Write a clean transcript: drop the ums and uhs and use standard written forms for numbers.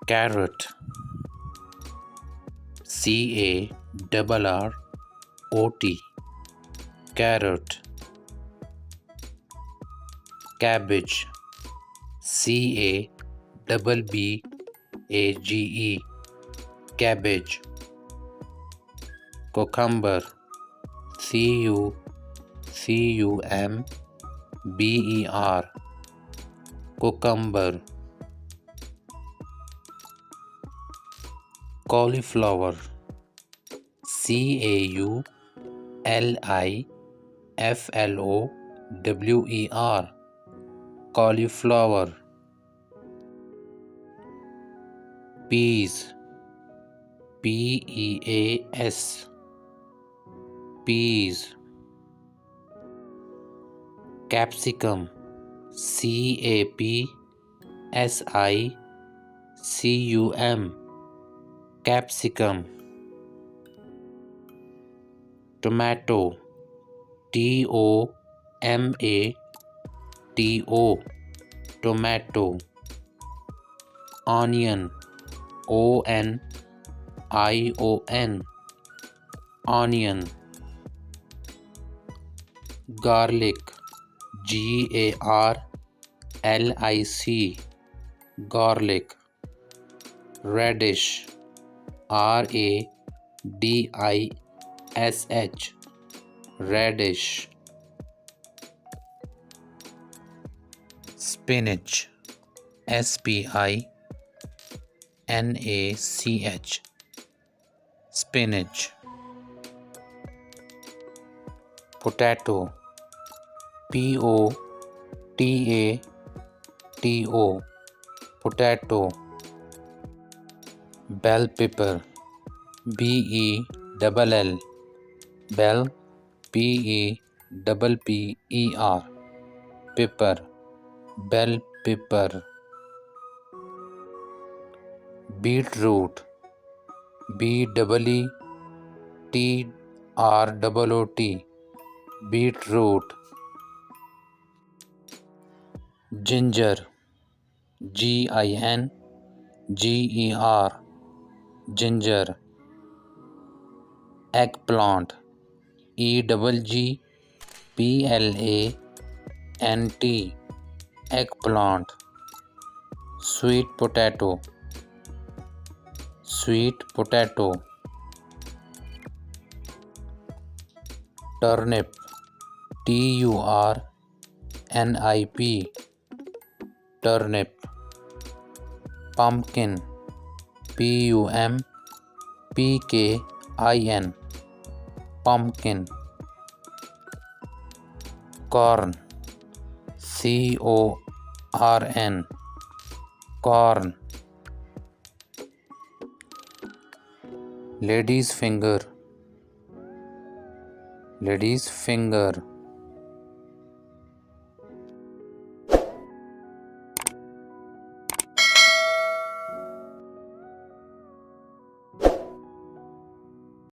carrot, CARRROT, carrot. Cabbage, CABBAGE, cabbage. Cucumber, CUCUMBER, cucumber. Cauliflower, CAULIFLOWER, cauliflower. Peas, PEAS, peas. Capsicum, CAPSICUM, capsicum. Tomato, TOMATO, tomato. Onion, ONION, onion. Garlic, GARLIC, garlic. Radish, RADISH, radish. Spinach, SPINACH, spinach. Potato, POTATO, potato. Bell pepper, BELL, bell, PEPPER, pepper. Bell pepper. Beetroot, BEETROOT, beetroot. Ginger, GINGER, ginger. Eggplant, EGGPLANT, eggplant. Sweet potato, sweet potato. Turnip, TURNIP, turnip. Pumpkin, PUMPKIN, pumpkin. Corn, CORN, corn. Lady's finger, lady's finger.